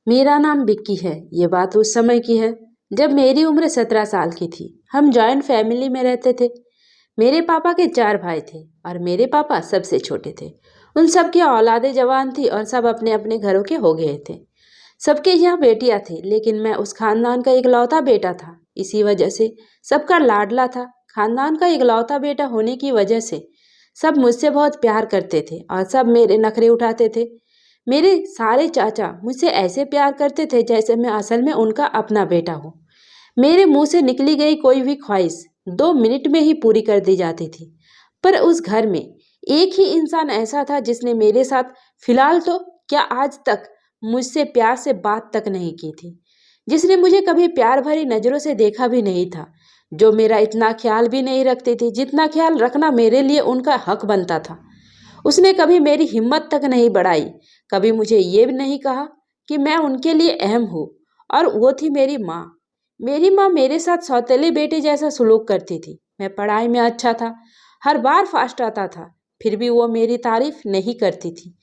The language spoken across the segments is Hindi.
मेरा नाम विक्की है। ये बात उस समय की है जब मेरी उम्र 17 साल की थी। हम जॉइंट फैमिली में रहते थे। मेरे पापा के 4 भाई थे और मेरे पापा सबसे छोटे थे। उन सब की औलादें जवान थी और सब अपने अपने घरों के हो गए थे। सबके यहाँ बेटियां थी, लेकिन मैं उस खानदान का इकलौता बेटा था। इसी वजह से सबका लाडला था। खानदान का इकलौता बेटा होने की वजह से सब मुझसे बहुत प्यार करते थे और सब मेरे नखरे उठाते थे। मेरे सारे चाचा मुझसे ऐसे प्यार करते थे जैसे मैं असल में उनका अपना बेटा हूँ। मेरे मुंह से निकली गई कोई भी ख्वाहिश 2 मिनट में ही पूरी कर दी जाती थी। पर उस घर में एक ही इंसान ऐसा था जिसने मेरे साथ, फिलहाल तो क्या आज तक, मुझसे प्यार से बात तक नहीं की थी। जिसने मुझे कभी प्यार भरी नजरों से देखा भी नहीं था। जो मेरा इतना ख्याल भी नहीं रखती थी जितना ख्याल रखना मेरे लिए उनका हक बनता था। उसने कभी मेरी हिम्मत तक नहीं बढ़ाई। कभी मुझे ये भी नहीं कहा कि मैं उनके लिए अहम हूँ। और वो थी मेरी माँ। मेरी माँ मेरे साथ सौतेले बेटे जैसा सलूक करती थी। मैं पढ़ाई में अच्छा था, हर बार फर्स्ट आता था, फिर भी वो मेरी तारीफ नहीं करती थी।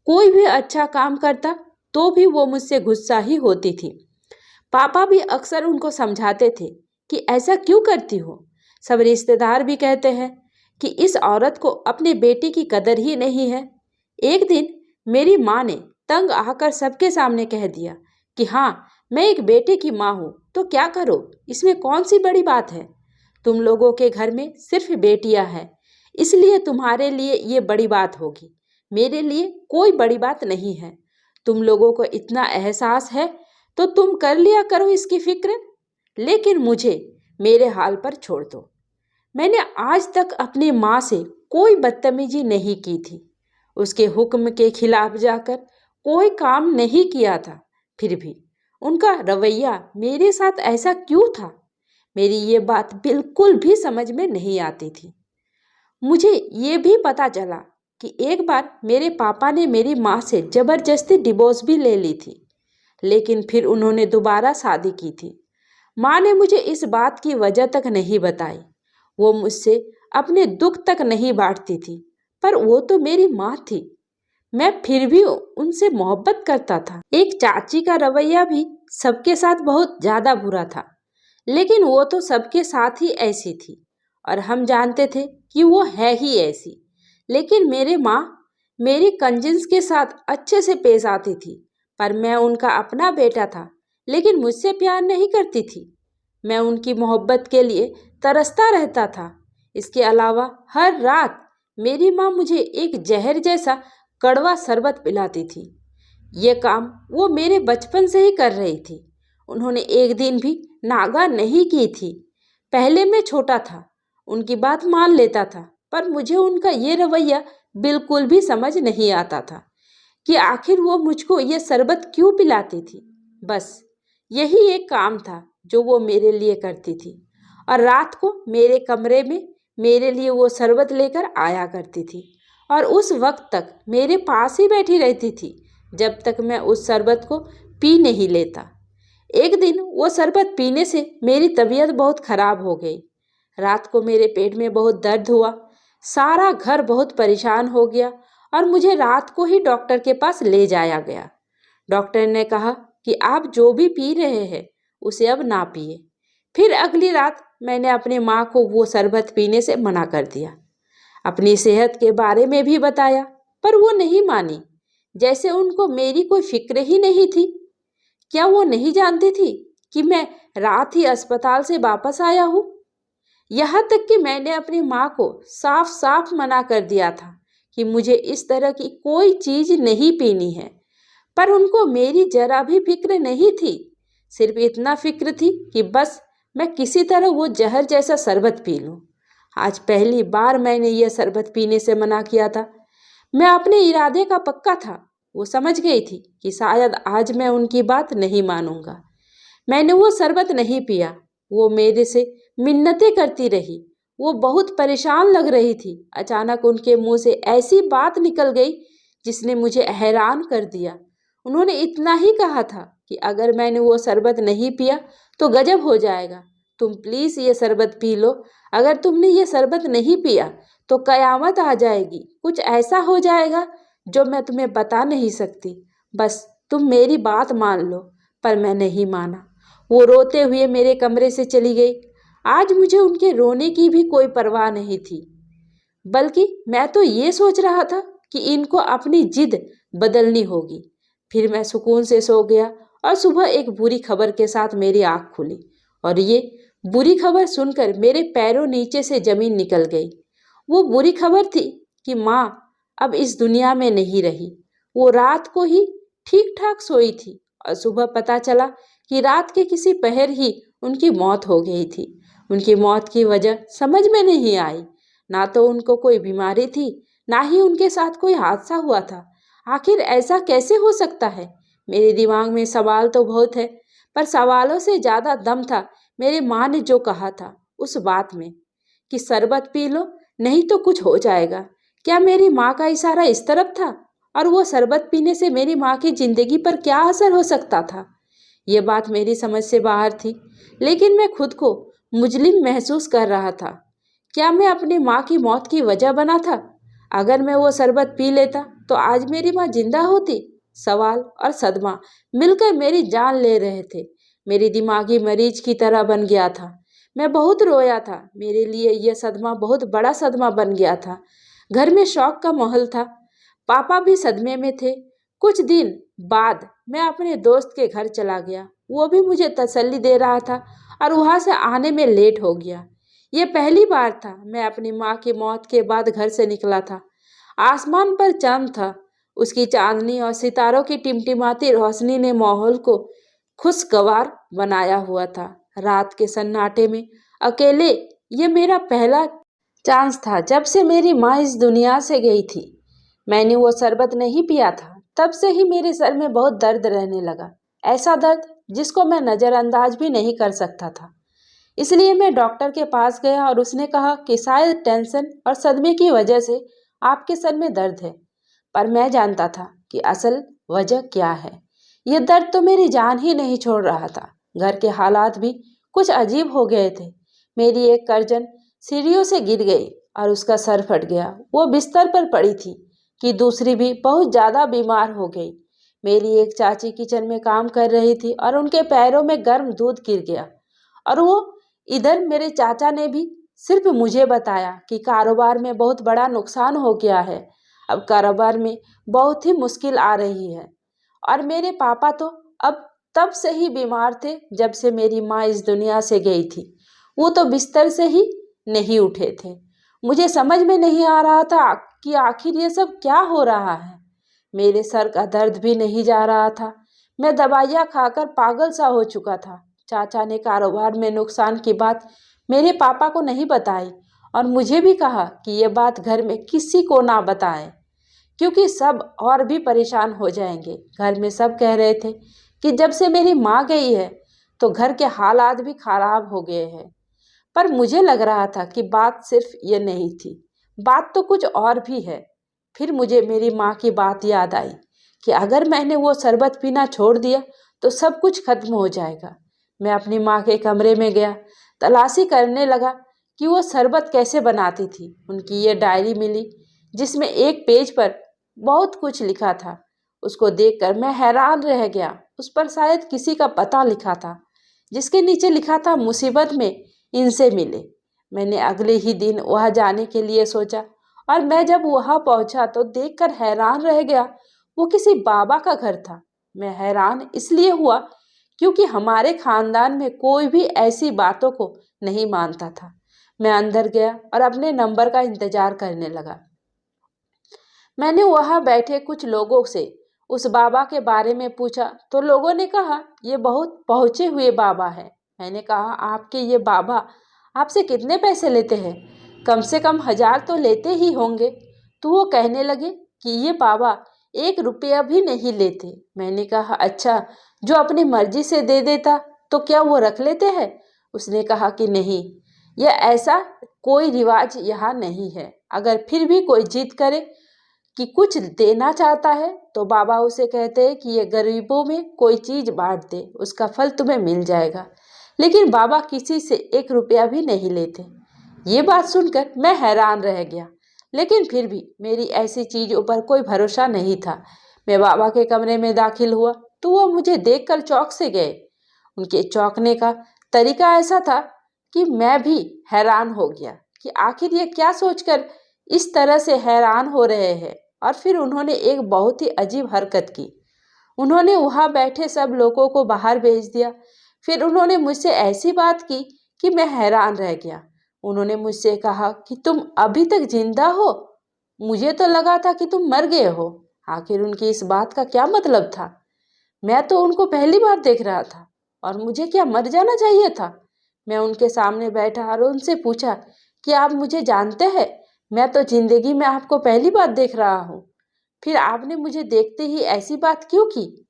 कोई भी अच्छा काम करता तो भी वो मुझसे गुस्सा ही होती थी। पापा भी अक्सर उनको समझाते थे कि ऐसा क्यों करती हो। सब रिश्तेदार भी कहते हैं कि इस औरत को अपने बेटे की कदर ही नहीं है। एक दिन मेरी माँ ने तंग आकर सबके सामने कह दिया कि हाँ, मैं एक बेटे की माँ हूँ तो क्या करो, इसमें कौन सी बड़ी बात है। तुम लोगों के घर में सिर्फ बेटियां हैं, इसलिए तुम्हारे लिए ये बड़ी बात होगी। मेरे लिए कोई बड़ी बात नहीं है। तुम लोगों को इतना एहसास है तो तुम कर लिया करो इसकी फिक्र, लेकिन मुझे मेरे हाल पर छोड़ दो। मैंने आज तक अपनी माँ से कोई बदतमीजी नहीं की थी। उसके हुक्म के खिलाफ जाकर कोई काम नहीं किया था। फिर भी उनका रवैया मेरे साथ ऐसा क्यों था, मेरी ये बात बिल्कुल भी समझ में नहीं आती थी। मुझे ये भी पता चला कि एक बार मेरे पापा ने मेरी माँ से जबरदस्ती डिवोर्स भी ले ली थी, लेकिन फिर उन्होंने दोबारा शादी की थी। माँ ने मुझे इस बात की वजह तक नहीं बताई। वो मुझसे अपने दुख तक नहीं बांटती थी, पर वो तो मेरी माँ थी। मैं फिर भी उनसे मोहब्बत करता था। एक चाची का रवैया भी सबके साथ बहुत ज्यादा बुरा था, लेकिन वो तो सबके साथ ही ऐसी थी और हम जानते थे कि वो है ही ऐसी। लेकिन मेरे माँ मेरी कंजिन्स के साथ अच्छे से पेश आती थी, पर मैं उनका अपना बेटा था, लेकिन मुझसे प्यार नहीं करती थी। मैं उनकी मोहब्बत के लिए तरसता रहता था। इसके अलावा हर रात मेरी माँ मुझे एक जहर जैसा कड़वा शरबत पिलाती थी। ये काम वो मेरे बचपन से ही कर रही थी। उन्होंने एक दिन भी नागा नहीं की थी। पहले मैं छोटा था, उनकी बात मान लेता था, पर मुझे उनका ये रवैया बिल्कुल भी समझ नहीं आता था कि आखिर वो मुझको ये शरबत क्यों पिलाती थी। बस यही एक काम था जो वो मेरे लिए करती थी, और रात को मेरे कमरे में मेरे लिए वो शरबत लेकर आया करती थी और उस वक्त तक मेरे पास ही बैठी रहती थी जब तक मैं उस शरबत को पी नहीं लेता। एक दिन वो शरबत पीने से मेरी तबीयत बहुत खराब हो गई। रात को मेरे पेट में बहुत दर्द हुआ, सारा घर बहुत परेशान हो गया और मुझे रात को ही डॉक्टर के पास ले जाया गया। डॉक्टर ने कहा कि आप जो भी पी रहे हैं उसे अब ना पिए। फिर अगली रात मैंने अपनी माँ को वो शरबत पीने से मना कर दिया। अपनी सेहत के बारे में भी बताया, पर वो नहीं मानी, जैसे उनको मेरी कोई फिक्र ही नहीं थी। क्या वो नहीं जानती थी कि मैं रात ही अस्पताल से वापस आया हूँ? यहाँ तक कि मैंने अपनी माँ को साफ साफ मना कर दिया था कि मुझे इस तरह की कोई चीज नहीं पीनी है, पर उनको मेरी जरा भी फिक्र नहीं थी। सिर्फ इतना फिक्र थी कि बस मैं किसी तरह वो जहर जैसा शरबत पी लूं। आज पहली बार मैंने यह शरबत पीने से मना किया था। मैं अपने इरादे का पक्का था। वो समझ गई थी कि शायद आज मैं उनकी बात नहीं मानूंगा। मैंने वो शरबत नहीं पिया। वो मेरे से मिन्नतें करती रही। वो बहुत परेशान लग रही थी। अचानक उनके मुंह से ऐसी बात निकल गई जिसने मुझे हैरान कर दिया। उन्होंने इतना ही कहा था कि अगर मैंने वो शरबत नहीं पिया तो गजब हो जाएगा। तुम प्लीज ये शरबत पी लो। अगर तुमने ये शरबत नहीं पिया तो कयामत आ जाएगी। कुछ ऐसा हो जाएगा जो मैं तुम्हें बता नहीं सकती। बस तुम मेरी बात मान लो। पर मैं नहीं माना। वो रोते हुए मेरे कमरे से चली गई। आज मुझे उनके रोने की भी कोई परवाह नहीं थी, बल्कि मैं तो ये सोच रहा था कि इनको अपनी जिद बदलनी होगी। फिर मैं सुकून से सो गया और सुबह एक बुरी खबर के साथ मेरी आँख खुली, और ये बुरी खबर सुनकर मेरे पैरों नीचे से जमीन निकल गई। वो बुरी खबर थी कि माँ अब इस दुनिया में नहीं रही। वो रात को ही ठीक ठाक सोई थी और सुबह पता चला कि रात के किसी पहर ही उनकी मौत हो गई थी। उनकी मौत की वजह समझ में नहीं आई। ना तो उनको कोई बीमारी थी, ना ही उनके साथ कोई हादसा हुआ था। आखिर ऐसा कैसे हो सकता है? मेरे दिमाग में सवाल तो बहुत है, पर सवालों से ज्यादा दम था मेरी माँ ने जो कहा था उस बात में कि शरबत पी लो नहीं तो कुछ हो जाएगा। क्या मेरी माँ का इशारा इस तरफ था? और वो शरबत पीने से मेरी माँ की जिंदगी पर क्या असर हो सकता था? ये बात मेरी समझ से बाहर थी, लेकिन मैं खुद को मुजरिम महसूस कर रहा था। क्या मैं अपनी माँ की मौत की वजह बना था? अगर मैं वो शरबत पी लेता तो आज मेरी माँ जिंदा होती? सवाल और सदमा मिलकर मेरी जान ले रहे थे। मेरी दिमागी मरीज की तरह बन गया था। मैं बहुत रोया था। मेरे लिए यह सदमा बहुत बड़ा सदमा बन गया था। घर में शौक का माहौल था। पापा भी सदमे में थे। कुछ दिन बाद मैं अपने दोस्त के घर चला गया। वो भी मुझे तसल्ली दे रहा था और वहां से आने में लेट हो गया। ये पहली बार था मैं अपनी माँ की मौत के बाद घर से निकला था। आसमान पर चांद था। उसकी चांदनी और सितारों की टिमटिमाती रोशनी ने माहौल को खुशगवार बनाया हुआ था। रात के सन्नाटे में अकेले ये मेरा पहला चांस था जब से मेरी माँ इस दुनिया से गई थी। मैंने वो शरबत नहीं पिया था। तब से ही मेरे सर में बहुत दर्द रहने लगा, ऐसा दर्द जिसको मैं नज़रअंदाज भी नहीं कर सकता था। इसलिए मैं डॉक्टर के पास गया और उसने कहा कि शायद टेंशन और सदमे की वजह से आपके सर में दर्द है। पर मैं जानता था कि असल वजह क्या है। यह दर्द तो मेरी जान ही नहीं छोड़ रहा था। घर के हालात भी कुछ अजीब हो गए थे। मेरी एक कर्जन सीढ़ियों से गिर गई और उसका सर फट गया। वो बिस्तर पर पड़ी थी कि दूसरी भी बहुत ज़्यादा बीमार हो गई। मेरी एक चाची किचन में काम कर रही थी और उनके पैरों में गर्म दूध गिर गया। और वो इधर मेरे चाचा ने भी सिर्फ मुझे बताया कि कारोबार में बहुत बड़ा नुकसान हो गया है। अब कारोबार में बहुत ही मुश्किल आ रही है। और मेरे पापा तो अब तब से ही बीमार थे जब से मेरी माँ इस दुनिया से गई थी। वो तो बिस्तर से ही नहीं उठे थे। मुझे समझ में नहीं आ रहा था कि आखिर ये सब क्या हो रहा है। मेरे सर का दर्द भी नहीं जा रहा था। मैं दवाइयाँ खाकर पागल सा हो चुका था। चाचा ने कारोबार में नुकसान की बात मेरे पापा को नहीं बताई और मुझे भी कहा कि ये बात घर में किसी को ना बताएं, क्योंकि सब और भी परेशान हो जाएंगे। घर में सब कह रहे थे कि जब से मेरी माँ गई है तो घर के हालात भी खराब हो गए हैं। पर मुझे लग रहा था कि बात सिर्फ ये नहीं थी, बात तो कुछ और भी है। फिर मुझे मेरी माँ की बात याद आई कि अगर मैंने वो शरबत पीना छोड़ दिया तो सब कुछ खत्म हो जाएगा। मैं अपनी माँ के कमरे में गया, तलाशी करने लगा कि वो शरबत कैसे बनाती थी। उनकी ये डायरी मिली जिसमें एक पेज पर बहुत कुछ लिखा था। उसको देखकर मैं हैरान रह गया। उस पर शायद किसी का पता लिखा था, जिसके नीचे लिखा था मुसीबत में इनसे मिले। मैंने अगले ही दिन वहाँ जाने के लिए सोचा और मैं जब वहाँ पहुँचा तो देखकर हैरान रह गया। वो किसी बाबा का घर था। मैं हैरान इसलिए हुआ क्योंकि हमारे खानदान में कोई भी ऐसी बातों को नहीं मानता था। मैं अंदर गया और अपने नंबर का इंतजार करने लगा। मैंने वहाँ बैठे कुछ लोगों से उस बाबा के बारे में पूछा तो लोगों ने कहा ये बहुत पहुँचे हुए बाबा है। मैंने कहा आपके ये बाबा आपसे कितने पैसे लेते हैं? कम से कम 1000 तो लेते ही होंगे। तो वो कहने लगे कि ये बाबा 1 रुपया भी नहीं लेते। मैंने कहा अच्छा, जो अपनी मर्जी से दे देता तो क्या वो रख लेते हैं? उसने कहा कि नहीं, यह ऐसा कोई रिवाज यहाँ नहीं है। अगर फिर भी कोई जिद करे कि कुछ देना चाहता है तो बाबा उसे कहते हैं कि ये गरीबों में कोई चीज़ बांट दे, उसका फल तुम्हें मिल जाएगा। लेकिन बाबा किसी से 1 रुपया भी नहीं लेते। ये बात सुनकर मैं हैरान रह गया, लेकिन फिर भी मेरी ऐसी चीज़ों पर कोई भरोसा नहीं था। मैं बाबा के कमरे में दाखिल हुआ। तो वो मुझे देखकर चौंक से गए। उनके चौंकने का तरीका ऐसा था कि मैं भी हैरान हो गया कि आखिर ये क्या सोचकर इस तरह से हैरान हो रहे हैं। और फिर उन्होंने एक बहुत ही अजीब हरकत की। उन्होंने वहाँ बैठे सब लोगों को बाहर भेज दिया। फिर उन्होंने मुझसे ऐसी बात की कि मैं हैरान रह गया। उन्होंने मुझसे कहा कि तुम अभी तक जिंदा हो, मुझे तो लगा था कि तुम मर गए हो। आखिर उनकी इस बात का क्या मतलब था? मैं तो उनको पहली बार देख रहा था और मुझे क्या मर जाना चाहिए था? मैं उनके सामने बैठा और उनसे पूछा कि आप मुझे जानते हैं? मैं तो जिंदगी में आपको पहली बार देख रहा हूँ। फिर आपने मुझे देखते ही ऐसी बात क्यों की?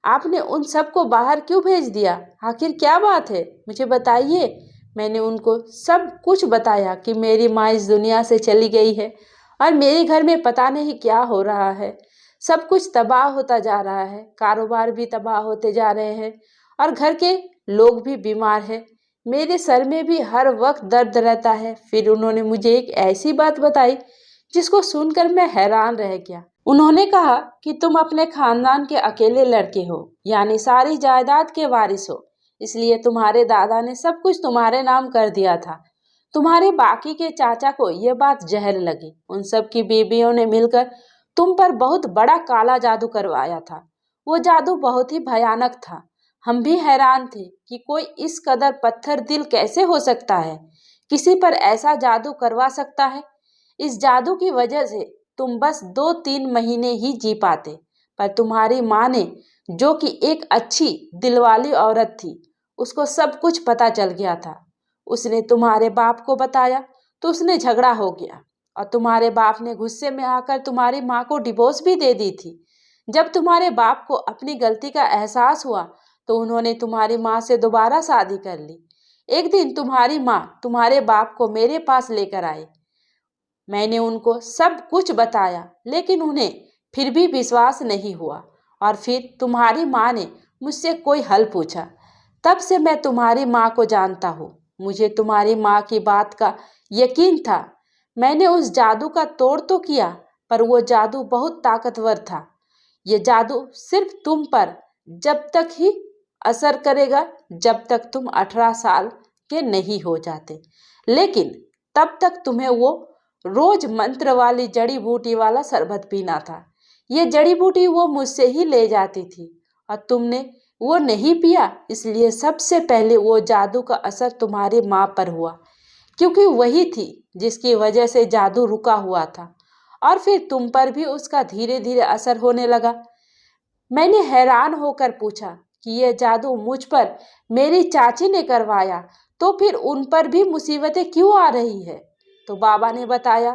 आपने उन सबको बाहर क्यों भेज दिया? आखिर क्या बात है, मुझे बताइए। मैंने उनको सब कुछ बताया कि मेरी माँ इस दुनिया से चली गई है और मेरे घर में पता नहीं क्या हो रहा है। सब कुछ तबाह होता जा रहा है, कारोबार भी तबाह होते जा रहे हैं और घर के लोग भी बीमार हैं। मेरे सर में भी हर वक्त दर्द रहता है। फिर उन्होंने मुझे एक ऐसी बात बताई जिसको सुनकर मैं हैरान रह गया। उन्होंने कहा कि तुम अपने खानदान के अकेले लड़के हो, यानी सारी जायदाद के वारिस हो, इसलिए तुम्हारे दादा ने सब कुछ तुम्हारे नाम कर दिया था। तुम्हारे बाकी के चाचा को यह बात जहर लगी। उन सब की बीवियों ने मिलकर तुम पर बहुत बड़ा काला जादू करवाया था। वो जादू बहुत ही भयानक था। हम भी हैरान थे कि कोई इस कदर पत्थर दिल कैसे हो सकता है, किसी पर ऐसा जादू करवा सकता है। इस जादू की वजह से तुम बस 2-3 महीने ही जी पाते। पर तुम्हारी माँ ने, जो कि एक अच्छी दिलवाली औरत थी, उसको सब कुछ पता चल गया था। उसने तुम्हारे बाप को बताया तो उसने झगड़ा हो गया और तुम्हारे बाप ने गुस्से में आकर तुम्हारी माँ को डिवोर्स भी दे दी थी। जब तुम्हारे बाप को अपनी गलती का एहसास हुआ तो उन्होंने तुम्हारी माँ से दोबारा शादी कर ली। एक दिन तुम्हारी माँ तुम्हारे बाप को मेरे पास लेकर आई। मैंने उनको सब कुछ बताया लेकिन उन्हें फिर भी विश्वास नहीं हुआ और फिर तुम्हारी माँ ने मुझसे कोई हल पूछा। तब से मैं तुम्हारी माँ को जानता हूँ। मुझे तुम्हारी माँ की बात का यकीन था। मैंने उस जादू का तोड़ तो किया पर वो जादू बहुत ताकतवर था। ये जादू सिर्फ तुम पर जब तक ही असर करेगा जब तक तुम 18 साल के नहीं हो जाते, लेकिन तब तक तुम्हें वो रोज मंत्र वाली जड़ी बूटी वाला शरबत पीना था। ये जड़ी बूटी वो मुझसे ही ले जाती थी और तुमने वो नहीं पिया, इसलिए सबसे पहले वो जादू का असर तुम्हारी माँ पर हुआ, क्योंकि वही थी जिसकी वजह से जादू रुका हुआ था। और फिर तुम पर भी उसका धीरे धीरे असर होने लगा। मैंने हैरान होकर पूछा कि यह जादू मुझ पर मेरी चाची ने करवाया तो फिर उन पर भी मुसीबतें क्यों आ रही है? तो बाबा ने बताया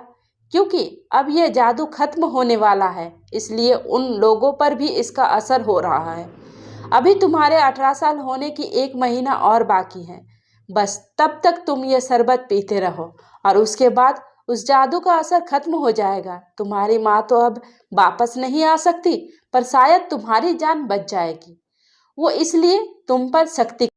क्योंकि अब यह जादू खत्म होने वाला है, इसलिए उन लोगों पर भी इसका असर हो रहा है। अभी तुम्हारे 18 साल होने की 1 महीना और बाकी है। बस तब तक तुम ये शरबत पीते रहो और उसके बाद उस जादू का असर खत्म हो जाएगा। तुम्हारी माँ तो अब वापस नहीं आ सकती पर शायद तुम्हारी जान बच जाएगी। वो इसलिए तुम पर शक्ति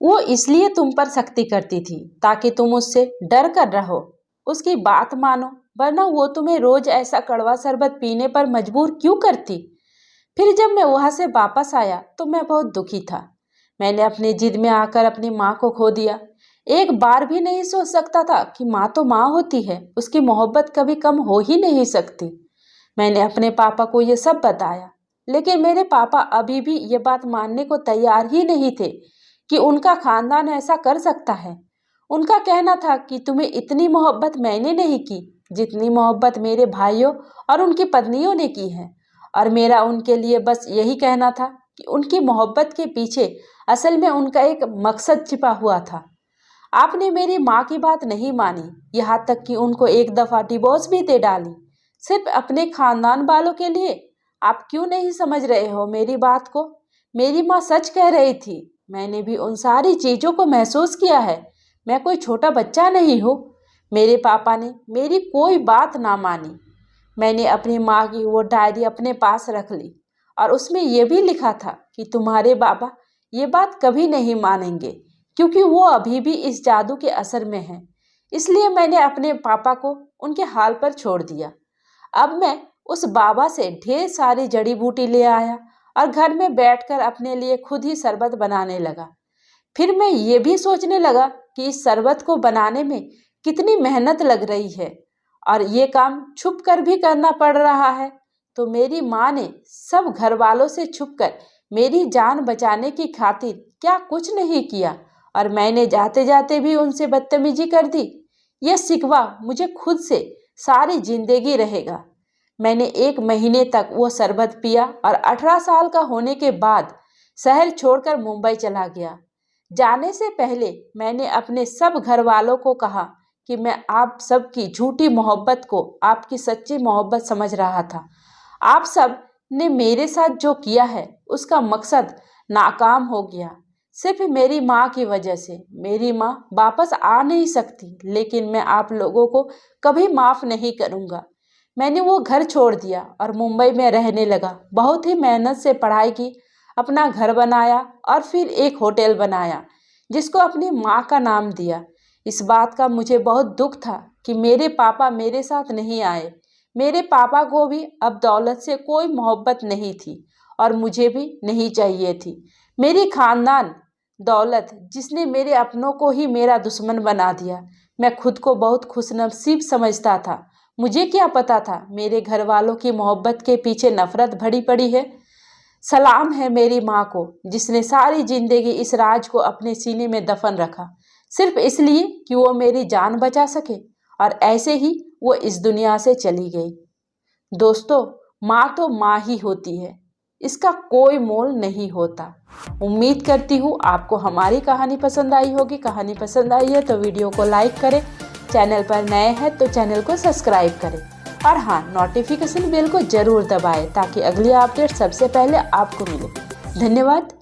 वो इसलिए तुम पर सख्ती करती थी ताकि तुम उससे डर कर रहो, उसकी बात मानो, वरना वो तुम्हें रोज ऐसा कड़वा शरबत पीने पर मजबूर क्यों करती? फिर जब मैं वहां से वापस आया तो मैं बहुत दुखी था। मैंने अपनी जिद में आकर अपनी माँ को खो दिया। एक बार भी नहीं सोच सकता था कि माँ तो माँ होती है, उसकी मोहब्बत कभी कम हो ही नहीं सकती। मैंने अपने पापा को ये सब बताया लेकिन मेरे पापा अभी भी ये बात मानने को तैयार ही नहीं थे कि उनका खानदान ऐसा कर सकता है। उनका कहना था कि तुम्हें इतनी मोहब्बत मैंने नहीं की जितनी मोहब्बत मेरे भाइयों और उनकी पत्नियों ने की है, और मेरा उनके लिए बस यही कहना था कि उनकी मोहब्बत के पीछे असल में उनका एक मकसद छिपा हुआ था। आपने मेरी माँ की बात नहीं मानी, यहाँ तक कि उनको एक दफ़ा डिवोर्स भी दे डाली, सिर्फ अपने खानदान वालों के लिए। आप क्यों नहीं समझ रहे हो मेरी बात को? मेरी माँ सच कह रही थी। मैंने भी उन सारी चीज़ों को महसूस किया है। मैं कोई छोटा बच्चा नहीं हूँ। मेरे पापा ने मेरी कोई बात ना मानी। मैंने अपनी माँ की वो डायरी अपने पास रख ली और उसमें यह भी लिखा था कि तुम्हारे बाबा ये बात कभी नहीं मानेंगे क्योंकि वो अभी भी इस जादू के असर में हैं। इसलिए मैंने अपने पापा को उनके हाल पर छोड़ दिया। अब मैं उस बाबा से ढेर सारी जड़ी बूटी ले आया और घर में बैठकर अपने लिए खुद ही शरबत बनाने लगा। फिर मैं ये भी सोचने लगा कि इस शरबत को बनाने में कितनी मेहनत लग रही है और ये काम छुप कर भी करना पड़ रहा है। तो मेरी माँ ने सब घर वालों से छुपकर मेरी जान बचाने की खातिर क्या कुछ नहीं किया और मैंने जाते जाते भी उनसे बदतमीजी कर दी। यह शिकवा मुझे खुद से सारी जिंदगी रहेगा। मैंने 1 महीने तक वो शरबत पिया और 18 साल का होने के बाद शहर छोड़कर मुंबई चला गया। जाने से पहले मैंने अपने सब घर वालों को कहा कि मैं आप सबकी झूठी मोहब्बत को आपकी सच्ची मोहब्बत समझ रहा था। आप सब ने मेरे साथ जो किया है उसका मकसद नाकाम हो गया, सिर्फ मेरी माँ की वजह से। मेरी माँ वापस आ नहीं सकती, लेकिन मैं आप लोगों को कभी माफ़ नहीं करूँगा। मैंने वो घर छोड़ दिया और मुंबई में रहने लगा। बहुत ही मेहनत से पढ़ाई की, अपना घर बनाया और फिर एक होटल बनाया जिसको अपनी माँ का नाम दिया। इस बात का मुझे बहुत दुख था कि मेरे पापा मेरे साथ नहीं आए। मेरे पापा को भी अब दौलत से कोई मोहब्बत नहीं थी और मुझे भी नहीं चाहिए थी। मेरी खानदान दौलत जिसने मेरे अपनों को ही मेरा दुश्मन बना दिया। मैं खुद को बहुत खुशनसीब समझता था। मुझे क्या पता था मेरे घर वालों की मोहब्बत के पीछे नफरत भरी पड़ी है। सलाम है मेरी माँ को जिसने सारी जिंदगी इस राज को अपने सीने में दफन रखा, सिर्फ इसलिए कि वो मेरी जान बचा सके, और ऐसे ही वो इस दुनिया से चली गई। दोस्तों, माँ तो माँ ही होती है, इसका कोई मोल नहीं होता। उम्मीद करती हूँ आपको हमारी कहानी पसंद आई होगी। कहानी पसंद आई है तो वीडियो को लाइक करें, चैनल पर नए हैं तो चैनल को सब्सक्राइब करें और हाँ, नोटिफिकेशन बेल को ज़रूर दबाएं ताकि अगली अपडेट सबसे पहले आपको मिले। धन्यवाद।